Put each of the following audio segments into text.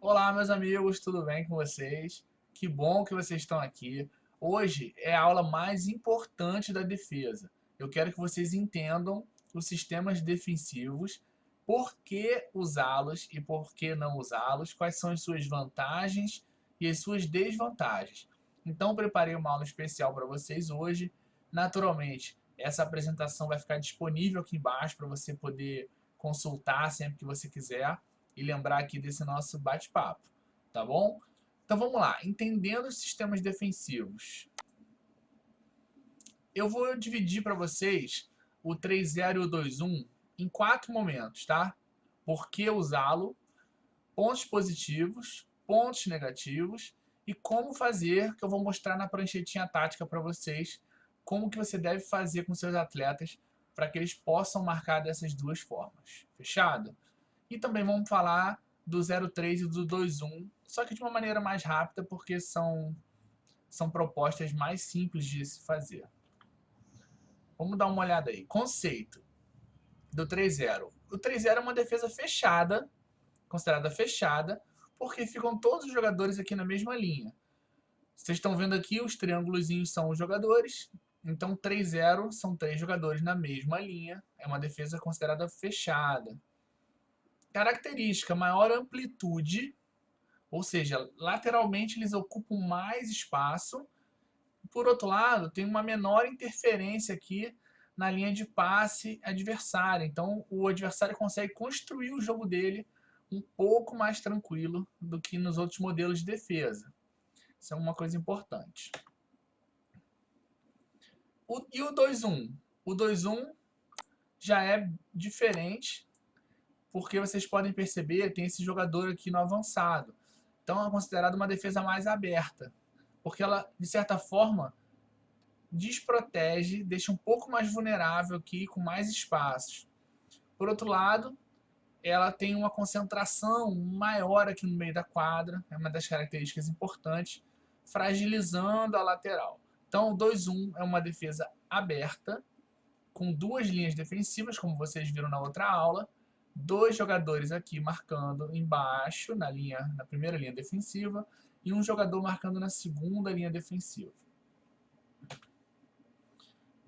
Olá, meus amigos, tudo bem com vocês? Que bom que vocês estão aqui. Hoje é a aula mais importante da defesa. Eu quero que vocês entendam os sistemas defensivos, por que usá-los e por que não usá-los, quais são as suas vantagens e as suas desvantagens. Então, preparei uma aula especial para vocês hoje. Naturalmente, essa apresentação vai ficar disponível aqui embaixo para você poder consultar sempre que você quiser e lembrar aqui desse nosso bate-papo, tá bom? Então vamos lá, entendendo os sistemas defensivos. Eu vou dividir para vocês o 3.0 e o 2.1 em 4 momentos, tá? Por que usá-lo, pontos positivos, pontos negativos e como fazer, que eu vou mostrar na pranchetinha tática para vocês, como que você deve fazer com seus atletas para que eles possam marcar dessas duas formas. Fechado? E também vamos falar do 03 e do 21, só que de uma maneira mais rápida, porque são propostas mais simples de se fazer. Vamos dar uma olhada aí. Conceito do 3-0. O 3-0 é uma defesa fechada, considerada fechada, porque ficam todos os jogadores aqui na mesma linha. Vocês estão vendo aqui, os triângulos são os jogadores, então 3-0 são 3 jogadores na mesma linha, é uma defesa considerada fechada. Característica, maior amplitude, ou seja, lateralmente eles ocupam mais espaço. Por outro lado, tem uma menor interferência aqui na linha de passe adversária. Então, o adversário consegue construir o jogo dele um pouco mais tranquilo do que nos outros modelos de defesa. Isso é uma coisa importante. E o 2-1? O 2-1 já é diferente, porque vocês podem perceber, tem esse jogador aqui no avançado. Então é considerado uma defesa mais aberta, porque ela, de certa forma, desprotege, deixa um pouco mais vulnerável aqui, com mais espaços. Por outro lado, ela tem uma concentração maior aqui no meio da quadra, é uma das características importantes, fragilizando a lateral. Então, o 2-1 é uma defesa aberta, com duas linhas defensivas, como vocês viram na outra aula, dois jogadores aqui marcando embaixo, na primeira linha defensiva, e um jogador marcando na segunda linha defensiva.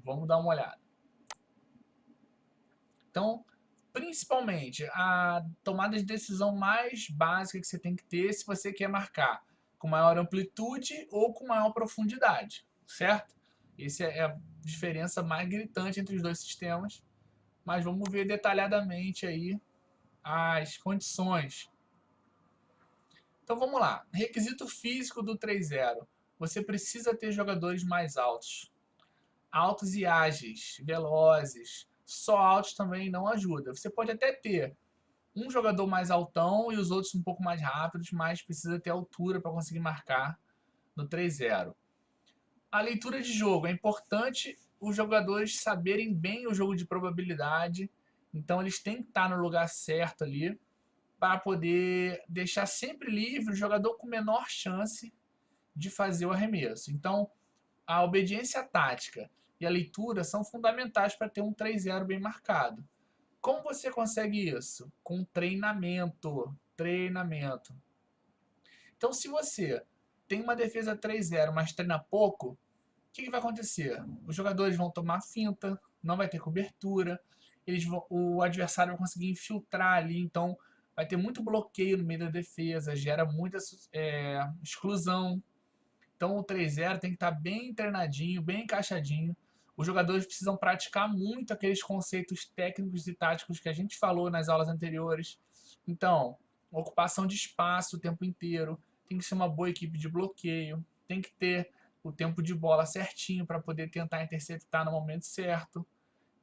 Vamos dar uma olhada. Então, principalmente, a tomada de decisão mais básica que você tem que ter se você quer marcar com maior amplitude ou com maior profundidade, certo? Essa é a diferença mais gritante entre os dois sistemas, mas vamos ver detalhadamente aí as condições. Então vamos lá. Requisito físico do 3-0. Você precisa ter jogadores mais altos. Altos e ágeis, velozes. Só altos também não ajuda. Você pode até ter um jogador mais altão e os outros um pouco mais rápidos, mas precisa ter altura para conseguir marcar no 3-0. A leitura de jogo. É importante os jogadores saberem bem o jogo de probabilidade. Então eles têm que estar no lugar certo ali para poder deixar sempre livre o jogador com menor chance de fazer o arremesso. Então, a obediência tática e a leitura são fundamentais para ter um 3-0 bem marcado. Como você consegue isso? Com treinamento. Treinamento. Então, se você tem uma defesa 3-0, mas treina pouco, o que vai acontecer? Os jogadores vão tomar finta, não vai ter cobertura, o adversário vai conseguir infiltrar ali, então vai ter muito bloqueio no meio da defesa, gera muita exclusão. Então o 3-0 tem que estar bem treinadinho, bem encaixadinho. Os jogadores precisam praticar muito aqueles conceitos técnicos e táticos que a gente falou nas aulas anteriores. Então, ocupação de espaço o tempo inteiro, tem que ser uma boa equipe de bloqueio, tem que ter o tempo de bola certinho para poder tentar interceptar no momento certo.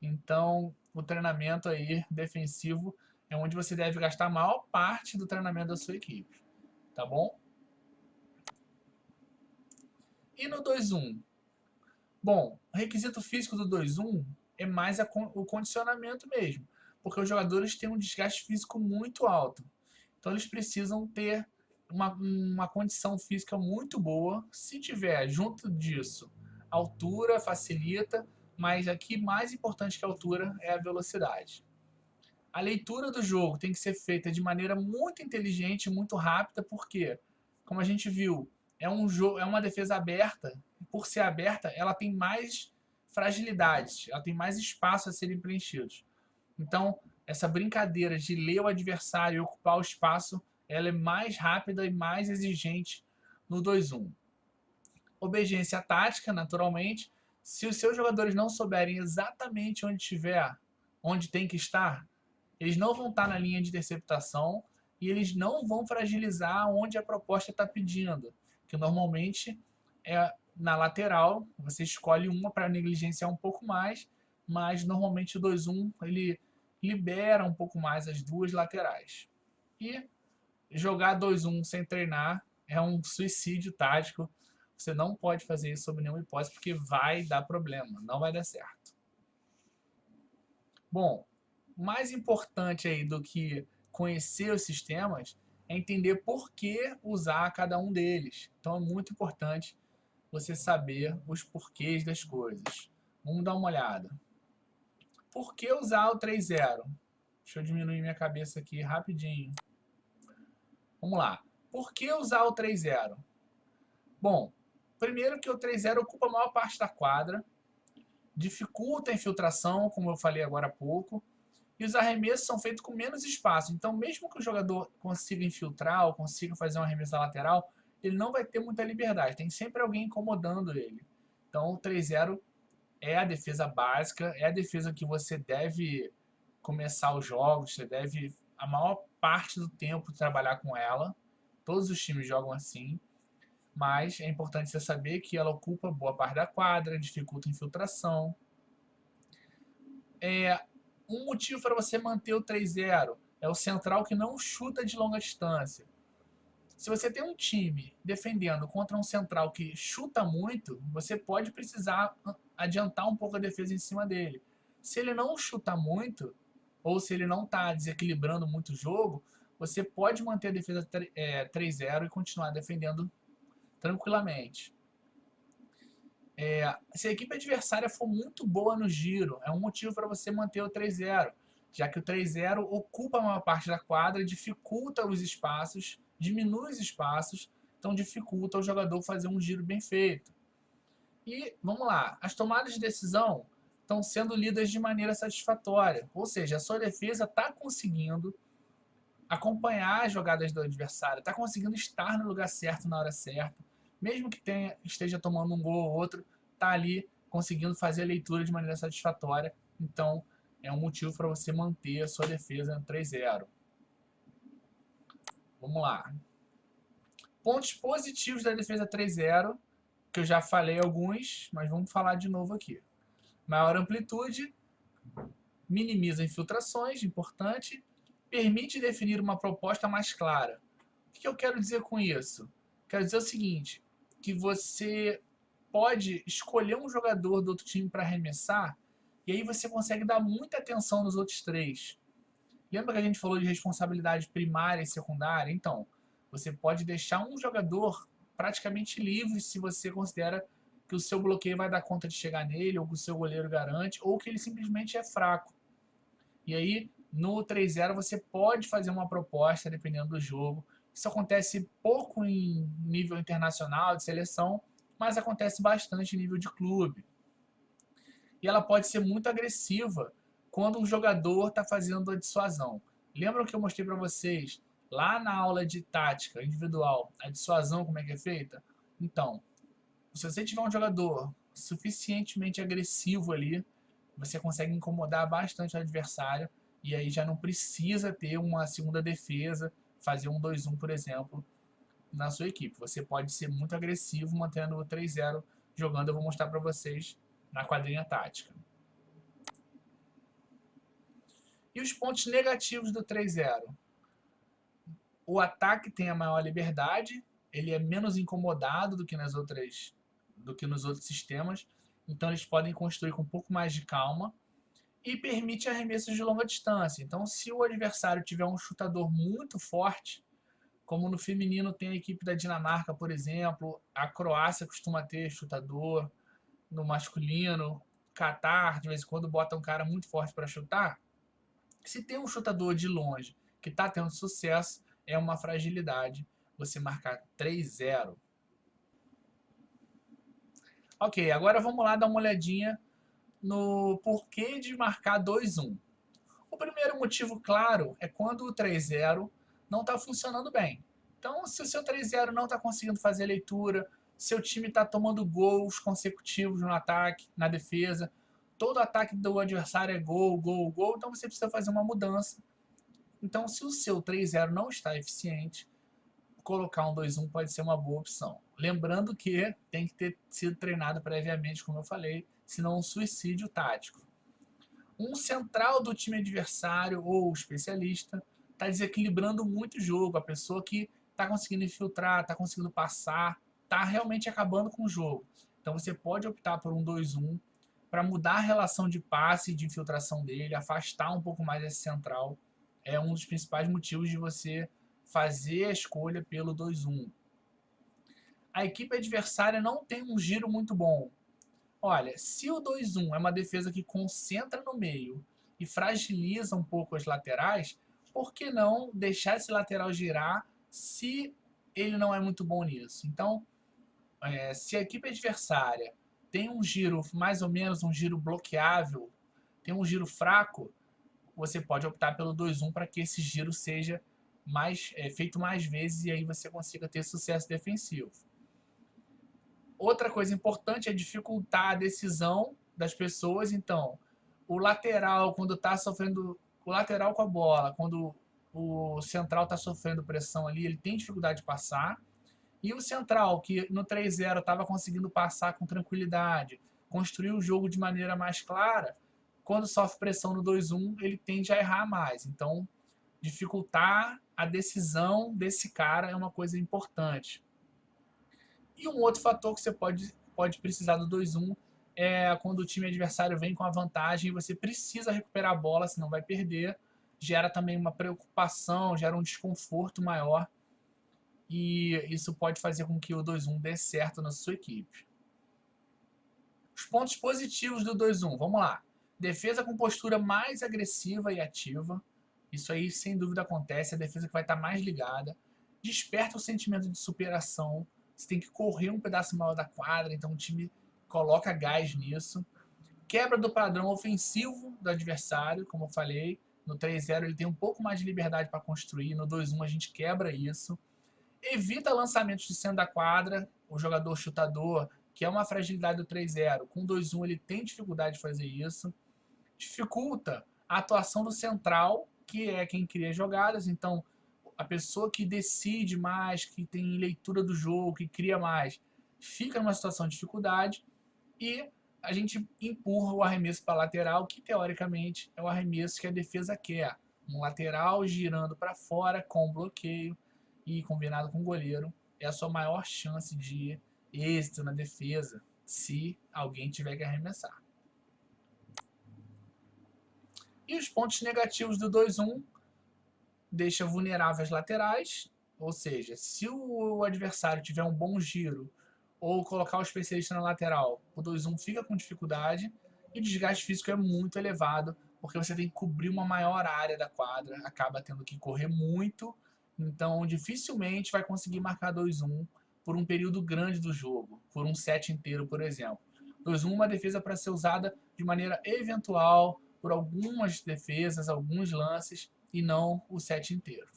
Então, o treinamento aí defensivo é onde você deve gastar a maior parte do treinamento da sua equipe, tá bom? E no 2-1? Bom, o requisito físico do 2-1 é mais o condicionamento mesmo, porque os jogadores têm um desgaste físico muito alto. Então eles precisam ter uma condição física muito boa. Se tiver junto disso, altura facilita, mas aqui mais importante que a altura é a velocidade. A leitura do jogo tem que ser feita de maneira muito inteligente, muito rápida, porque, como a gente viu, é uma defesa aberta. Por ser aberta, ela tem mais fragilidades, ela tem mais espaço a serem preenchidos. Então, essa brincadeira de ler o adversário e ocupar o espaço, ela é mais rápida e mais exigente no 2-1. Obediência tática, naturalmente. Se os seus jogadores não souberem exatamente onde tem que estar, eles não vão estar na linha de interceptação e eles não vão fragilizar onde a proposta está pedindo, que normalmente é na lateral. Você escolhe uma para negligenciar um pouco mais, mas normalmente o 2-1 ele libera um pouco mais as duas laterais. E jogar 2-1 sem treinar é um suicídio tático. Você não pode fazer isso sob nenhuma hipótese, porque vai dar problema, não vai dar certo. Bom, mais importante aí do que conhecer os sistemas é entender por que usar cada um deles. Então é muito importante você saber os porquês das coisas. Vamos dar uma olhada. Por que usar o 3-0? Deixa eu diminuir minha cabeça aqui rapidinho. Vamos lá. Por que usar o 3-0? Bom, primeiro que o 3-0 ocupa a maior parte da quadra, dificulta a infiltração, como eu falei agora há pouco, e os arremessos são feitos com menos espaço. Então, mesmo que o jogador consiga infiltrar ou consiga fazer um arremesso lateral, ele não vai ter muita liberdade. Tem sempre alguém incomodando ele. Então, o 3-0 é a defesa básica, é a defesa que você deve começar os jogos, você deve, a maior parte do tempo, trabalhar com ela. Todos os times jogam assim, mas é importante você saber que ela ocupa boa parte da quadra, dificulta a infiltração. Um motivo para você manter o 3-0 é o central que não chuta de longa distância. Se você tem um time defendendo contra um central que chuta muito, você pode precisar adiantar um pouco a defesa em cima dele. Se ele não chuta muito, ou se ele não está desequilibrando muito o jogo, você pode manter a defesa 3-0 e continuar defendendo tranquilamente. Se a equipe adversária for muito boa no giro, é um motivo para você manter o 3-0, já que o 3-0 ocupa a maior parte da quadra, dificulta os espaços, diminui os espaços, então dificulta o jogador fazer um giro bem feito. E vamos lá, as tomadas de decisão estão sendo lidas de maneira satisfatória, ou seja, a sua defesa está conseguindo acompanhar as jogadas do adversário, está conseguindo estar no lugar certo na hora certa, mesmo que esteja tomando um gol ou outro, está ali conseguindo fazer a leitura de maneira satisfatória. Então, é um motivo para você manter a sua defesa no 3-0. Vamos lá. Pontos positivos da defesa 3-0, que eu já falei alguns, mas vamos falar de novo aqui. Maior amplitude, minimiza infiltrações, importante, permite definir uma proposta mais clara. O que eu quero dizer com isso? Quero dizer o seguinte, que você pode escolher um jogador do outro time para arremessar, e aí você consegue dar muita atenção nos outros três. Lembra que a gente falou de responsabilidade primária e secundária? Então, você pode deixar um jogador praticamente livre se você considera que o seu bloqueio vai dar conta de chegar nele, ou que o seu goleiro garante, ou que ele simplesmente é fraco. E aí, no 3-0, você pode fazer uma proposta dependendo do jogo. Isso acontece pouco em nível internacional, de seleção, mas acontece bastante em nível de clube. E ela pode ser muito agressiva quando um jogador está fazendo a dissuasão. Lembram que eu mostrei para vocês lá na aula de tática individual, a dissuasão como é que é feita? Então, se você tiver um jogador suficientemente agressivo ali, você consegue incomodar bastante o adversário e aí já não precisa ter uma segunda defesa, fazer um 2-1, por exemplo, na sua equipe. Você pode ser muito agressivo mantendo o 3-0 jogando. Eu vou mostrar para vocês na quadrinha tática. E os pontos negativos do 3-0? O ataque tem a maior liberdade, ele é menos incomodado do que nos outros sistemas, então eles podem construir com um pouco mais de calma e permite arremessos de longa distância. Então, se o adversário tiver um chutador muito forte, como no feminino tem a equipe da Dinamarca, por exemplo, a Croácia costuma ter chutador, no masculino, Catar de vez em quando bota um cara muito forte para chutar, Se tem um chutador de longe que está tendo sucesso, é uma fragilidade você marcar 3-0. Ok, agora vamos lá dar uma olhadinha no porquê de marcar 2-1. O primeiro motivo, claro, é quando o 3-0 não está funcionando bem. Então, se o seu 3-0 não está conseguindo fazer leitura, seu time está tomando gols consecutivos no ataque, na defesa, todo ataque do adversário é gol, gol, gol, então você precisa fazer uma mudança. Então, se o seu 3-0 não está eficiente, colocar um 2-1 pode ser uma boa opção. Lembrando que tem que ter sido treinado previamente, como eu falei, senão um suicídio tático. Um central do time adversário ou especialista está desequilibrando muito o jogo. A pessoa que está conseguindo infiltrar, está conseguindo passar, está realmente acabando com o jogo. Então você pode optar por um 2-1 para mudar a relação de passe e de infiltração dele, afastar um pouco mais esse central. É um dos principais motivos de você fazer a escolha pelo 2-1. A equipe adversária não tem um giro muito bom. Olha, se o 2-1 é uma defesa que concentra no meio e fragiliza um pouco as laterais, por que não deixar esse lateral girar se ele não é muito bom nisso? Então, se a equipe adversária tem um giro mais ou menos um giro bloqueável, tem um giro fraco, você pode optar pelo 2-1 para que esse giro seja feito mais vezes e aí você consiga ter sucesso defensivo. Outra coisa importante é dificultar a decisão das pessoas. Então, o lateral, quando está sofrendo. O lateral com a bola, quando o central está sofrendo pressão ali, ele tem dificuldade de passar. E o central, que no 3-0 estava conseguindo passar com tranquilidade, construir o jogo de maneira mais clara, quando sofre pressão no 2-1, ele tende a errar mais. Então, dificultar a decisão desse cara é uma coisa importante. E um outro fator que você pode precisar do 2-1 é quando o time adversário vem com a vantagem e você precisa recuperar a bola, senão vai perder. Gera também uma preocupação, gera um desconforto maior. E isso pode fazer com que o 2-1 dê certo na sua equipe. Os pontos positivos do 2-1, vamos lá. Defesa com postura mais agressiva e ativa. Isso aí, sem dúvida, acontece. A defesa que vai estar mais ligada. Desperta o sentimento de superação. Você tem que correr um pedaço maior da quadra, então o time coloca gás nisso. Quebra do padrão ofensivo do adversário, como eu falei. No 3-0 ele tem um pouco mais de liberdade para construir. No 2-1 a gente quebra isso. Evita lançamentos de centro da quadra. O jogador chutador, que é uma fragilidade do 3-0, com 2-1 ele tem dificuldade de fazer isso. Dificulta a atuação do central, que é quem cria jogadas. Então, a pessoa que decide mais, que tem leitura do jogo, que cria mais, fica numa situação de dificuldade e a gente empurra o arremesso para a lateral, que teoricamente é o arremesso que a defesa quer. Um lateral girando para fora com bloqueio e combinado com o goleiro é a sua maior chance de êxito na defesa, se alguém tiver que arremessar. E os pontos negativos do 2-1 deixa vulnerável as laterais, ou seja, se o adversário tiver um bom giro ou colocar o especialista na lateral, o 2-1 fica com dificuldade e o desgaste físico é muito elevado, porque você tem que cobrir uma maior área da quadra, acaba tendo que correr muito, então dificilmente vai conseguir marcar 2-1 por um período grande do jogo, por um set inteiro, por exemplo. 2-1 é uma defesa para ser usada de maneira eventual, por algumas defesas, alguns lances, e não o set inteiro.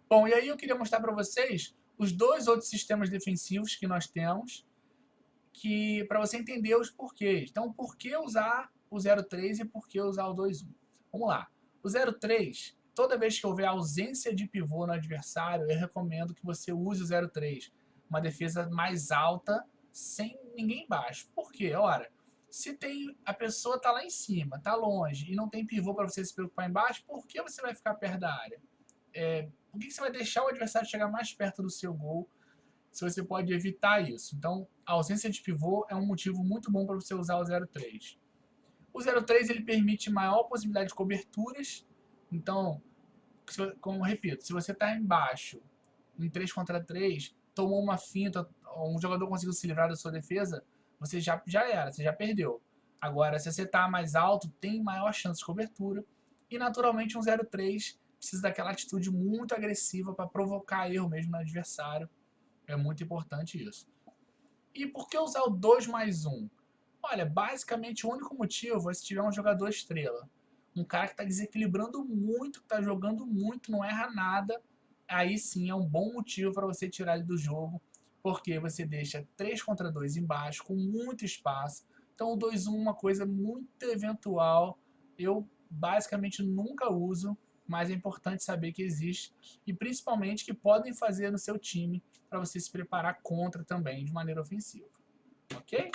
Bom, e aí eu queria mostrar para vocês os dois outros sistemas defensivos que nós temos, que para você entender os porquês. Então, por que usar o 0-3 e por que usar o 2-1? Vamos lá. O 0-3, toda vez que houver ausência de pivô no adversário, eu recomendo que você use o 0-3. Uma defesa mais alta, sem ninguém embaixo. Por quê? Ora, se tem a pessoa está lá em cima, está longe e não tem pivô para você se preocupar embaixo, por que você vai ficar perto da área? Por que você vai deixar o adversário chegar mais perto do seu gol se você pode evitar isso? Então, a ausência de pivô é um motivo muito bom para você usar o 0-3. O 0-3 ele permite maior possibilidade de coberturas. Então, como repito, se você está embaixo em 3 contra 3, tomou uma finta, um jogador conseguiu se livrar da sua defesa, você já era, você já perdeu. Agora, se você está mais alto, tem maior chance de cobertura. E, naturalmente, um 0,3 precisa daquela atitude muito agressiva para provocar erro mesmo no adversário. É muito importante isso. E por que usar o 2+1? Olha, basicamente o único motivo é se tiver um jogador estrela. Um cara que está desequilibrando muito, que está jogando muito, não erra nada. Aí sim é um bom motivo para você tirar ele do jogo. Porque você deixa 3 contra 2 embaixo, com muito espaço. Então o 2-1 é uma coisa muito eventual. Eu basicamente nunca uso, mas é importante saber que existe. E principalmente que podem fazer no seu time para você se preparar contra também de maneira ofensiva. Ok?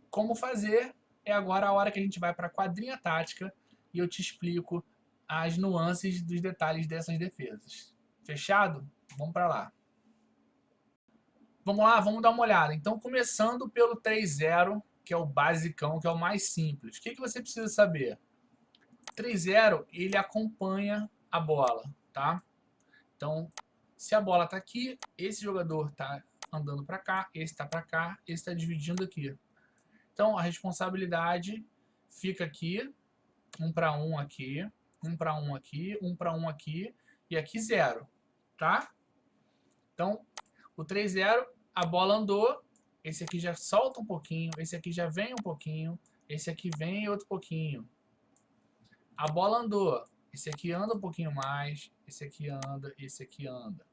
Como fazer é agora a hora que a gente vai para a quadrinha tática e eu te explico as nuances dos detalhes dessas defesas. Fechado? Vamos para lá. Vamos lá, vamos dar uma olhada. Então, começando pelo 3-0, que é o basicão, que é o mais simples. O que você precisa saber? 3-0, ele acompanha a bola, tá? Então, se a bola está aqui, esse jogador está andando para cá, esse está para cá, esse está dividindo aqui. Então, a responsabilidade fica aqui, 1 para 1 aqui, 1 para 1 aqui, 1 para 1 aqui, e aqui 0, tá? Então, o 3-0, a bola andou, esse aqui já solta um pouquinho, esse aqui já vem um pouquinho, esse aqui vem outro pouquinho. A bola andou, esse aqui anda um pouquinho mais, esse aqui anda, esse aqui anda.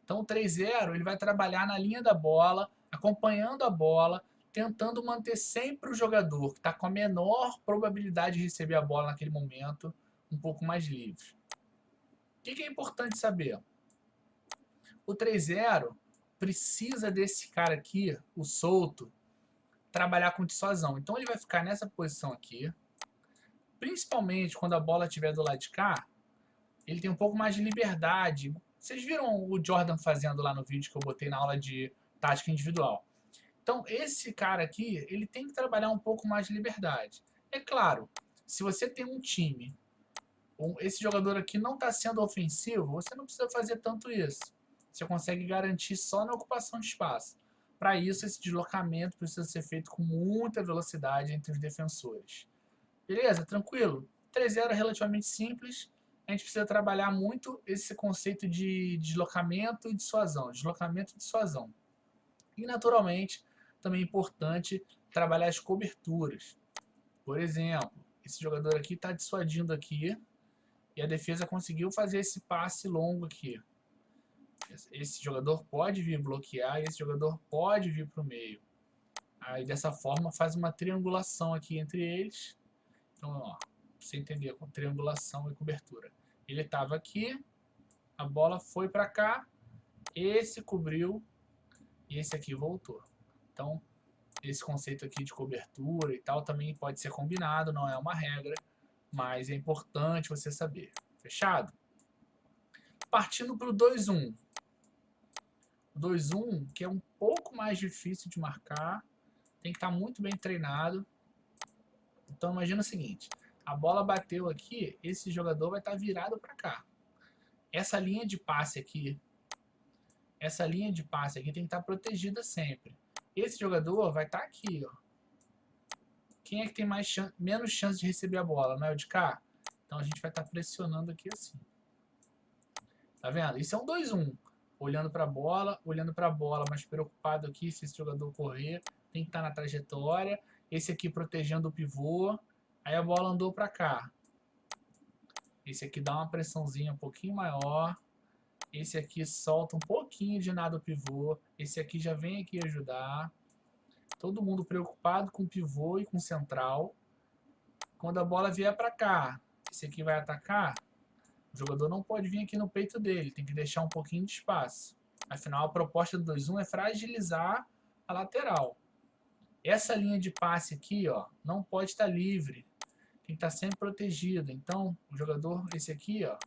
Então, o 3-0, ele vai trabalhar na linha da bola, acompanhando a bola, tentando manter sempre o jogador que está com a menor probabilidade de receber a bola naquele momento um pouco mais livre. O que é importante saber? O 3-0 precisa desse cara aqui, o solto, trabalhar com dissuasão. Então ele vai ficar nessa posição aqui. Principalmente quando a bola estiver do lado de cá, ele tem um pouco mais de liberdade. Vocês viram o Jordan fazendo lá no vídeo que eu botei na aula de tática individual. Então, esse cara aqui, ele tem que trabalhar um pouco mais de liberdade. É claro, se você tem um time, esse jogador aqui não está sendo ofensivo, você não precisa fazer tanto isso. Você consegue garantir só na ocupação de espaço. Para isso, esse deslocamento precisa ser feito com muita velocidade entre os defensores. Beleza? Tranquilo? 3-0 é relativamente simples. A gente precisa trabalhar muito esse conceito de deslocamento e dissuasão. Deslocamento e dissuasão. E, naturalmente, também é importante trabalhar as coberturas. Por exemplo, esse jogador aqui está dissuadindo aqui e a defesa conseguiu fazer esse passe longo aqui. Esse jogador pode vir bloquear e esse jogador pode vir para o meio. Aí, dessa forma, faz uma triangulação aqui entre eles. Então, ó, pra você entender, com triangulação e cobertura. Ele estava aqui, a bola foi para cá, esse cobriu e esse aqui voltou. Então, esse conceito aqui de cobertura e tal também pode ser combinado, não é uma regra, mas é importante você saber. Fechado? Partindo para o 2-1. O 2-1, que é um pouco mais difícil de marcar, tem que estar muito bem treinado. Então, imagina o seguinte, a bola bateu aqui, esse jogador vai estar virado para cá. Essa linha de passe aqui tem que estar protegida sempre. Esse jogador vai estar aqui, ó. Quem é que tem menos chance de receber a bola? Não é o de cá? Então a gente vai estar pressionando aqui assim. Tá vendo? Isso é um 2-1. Olhando para a bola, mas preocupado aqui se esse jogador correr. Tem que estar na trajetória. Esse aqui protegendo o pivô. Aí a bola andou para cá. Esse aqui dá uma pressãozinha um pouquinho maior. Esse aqui solta um pouquinho de nada o pivô. Esse aqui já vem aqui ajudar. Todo mundo preocupado com o pivô e com o central. Quando a bola vier para cá, esse aqui vai atacar. O jogador não pode vir aqui no peito dele. Tem que deixar um pouquinho de espaço. Afinal, a proposta do 2-1 é fragilizar a lateral. Essa linha de passe aqui, ó, não pode estar livre. Tem que estar sempre protegido. Então, o jogador, esse aqui, ó,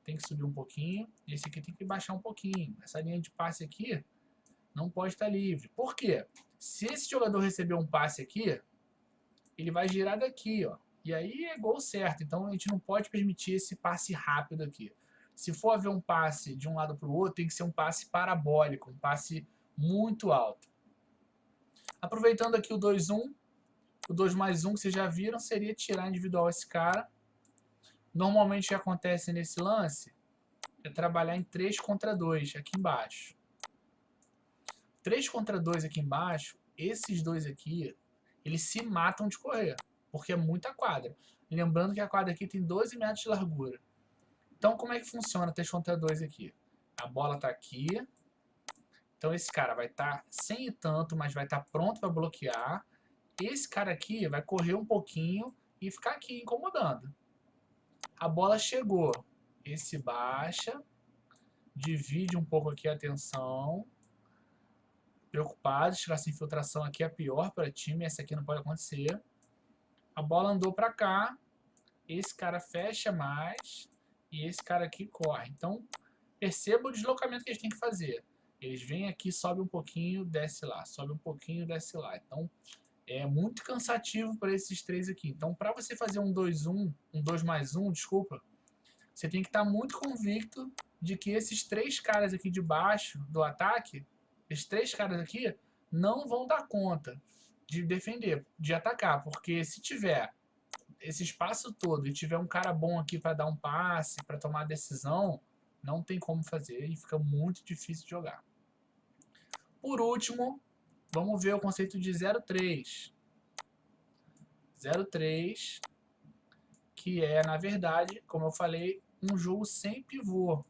tem que subir um pouquinho. E esse aqui tem que baixar um pouquinho. Essa linha de passe aqui não pode estar livre. Por quê? Se esse jogador receber um passe aqui, ele vai girar daqui, ó. E aí é gol certo. Então a gente não pode permitir esse passe rápido aqui. Se for haver um passe de um lado para o outro, tem que ser um passe parabólico, um passe muito alto. Aproveitando aqui o 2-1, o 2 mais 1 que vocês já viram seria tirar individual esse cara. Normalmente o que acontece nesse lance é trabalhar em 3 contra 2 aqui embaixo. 3 contra 2 aqui embaixo, esses dois aqui, eles se matam de correr, porque é muita quadra. Lembrando que a quadra aqui tem 12 metros de largura. Então como é que funciona 3 contra 2 aqui? A bola está aqui, então esse cara vai estar sem ir tanto, mas vai estar pronto para bloquear. Esse cara aqui vai correr um pouquinho e ficar aqui incomodando. A bola chegou, esse baixa, divide um pouco aqui a atenção. Preocupado, se tivesse infiltração aqui é pior para o time, essa aqui não pode acontecer. A bola andou para cá, esse cara fecha mais e esse cara aqui corre. Então, perceba o deslocamento que eles têm que fazer. Eles vêm aqui, sobe um pouquinho, desce lá, sobe um pouquinho, desce lá. Então, é muito cansativo para esses três aqui. Então, para você fazer um 2-1, um 2 mais 1, desculpa, você tem que estar muito convicto de que esses três caras aqui de baixo do ataque, esses três caras aqui, não vão dar conta de defender, de atacar, porque se tiver esse espaço todo e tiver um cara bom aqui para dar um passe, para tomar a decisão, não tem como fazer e fica muito difícil de jogar. Por último, vamos ver o conceito de 0-3. 0-3, que é, na verdade, como eu falei, um jogo sem pivô.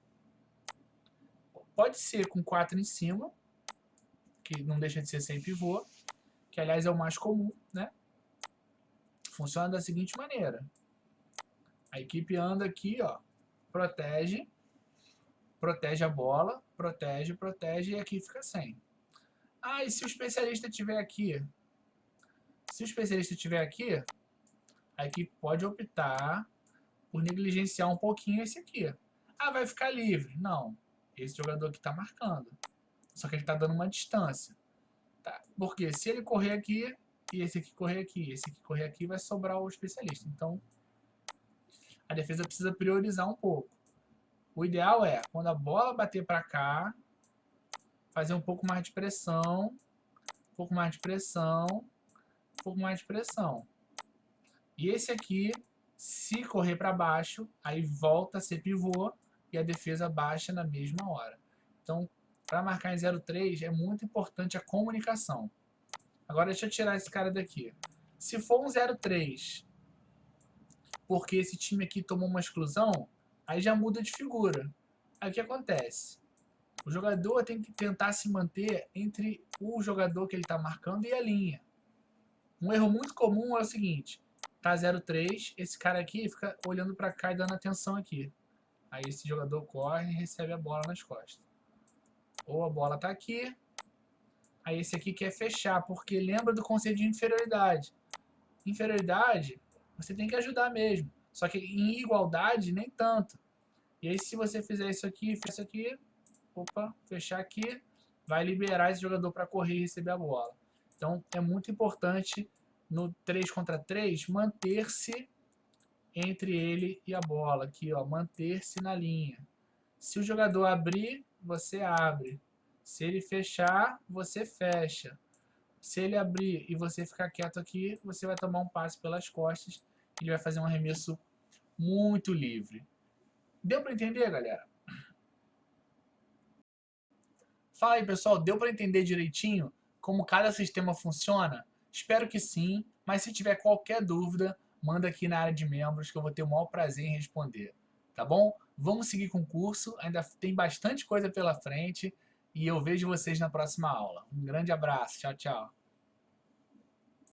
Pode ser com 4 em cima, que não deixa de ser sem pivô, que aliás é o mais comum, né? Funciona da seguinte maneira. A equipe anda aqui, ó, protege a bola, protege, e aqui fica sem. Ah, e se o especialista estiver aqui? Se o especialista estiver aqui, a equipe pode optar por negligenciar um pouquinho esse aqui. Ah, vai ficar livre. Não, esse jogador aqui está marcando. Só que ele está dando uma distância. Tá? Porque se ele correr aqui, e esse aqui correr aqui, esse aqui correr aqui, vai sobrar o especialista. Então, a defesa precisa priorizar um pouco. O ideal é, quando a bola bater para cá, fazer um pouco mais de pressão, um pouco mais de pressão, um pouco mais de pressão. E esse aqui, se correr para baixo, aí volta a ser pivô e a defesa baixa na mesma hora. Então, para marcar em 0-3 é muito importante a comunicação. Agora deixa eu tirar esse cara daqui. Se for um 0-3, porque esse time aqui tomou uma exclusão, aí já muda de figura. Aí o que acontece? O jogador tem que tentar se manter entre o jogador que ele está marcando e a linha. Um erro muito comum é o seguinte: tá 0-3, esse cara aqui fica olhando para cá e dando atenção aqui. Aí esse jogador corre e recebe a bola nas costas. Ou a bola tá aqui, aí esse aqui quer fechar, porque lembra do conceito de inferioridade. Inferioridade, você tem que ajudar mesmo. Só que em igualdade, nem tanto. E aí se você fizer isso aqui, opa, fechar aqui, vai liberar esse jogador para correr e receber a bola. Então é muito importante no 3 contra 3 manter-se entre ele e a bola. Aqui, ó, manter-se na linha. Se o jogador abrir, você abre. Se ele fechar, você fecha. Se ele abrir e você ficar quieto aqui, você vai tomar um passe pelas costas. Ele vai fazer um arremesso muito livre. Deu para entender, galera? Fala aí, pessoal, deu para entender direitinho como cada sistema funciona? Espero que sim, mas se tiver qualquer dúvida, manda aqui na área de membros que eu vou ter o maior prazer em responder. Tá bom? Vamos seguir com o curso, ainda tem bastante coisa pela frente e eu vejo vocês na próxima aula. Um grande abraço, tchau, tchau.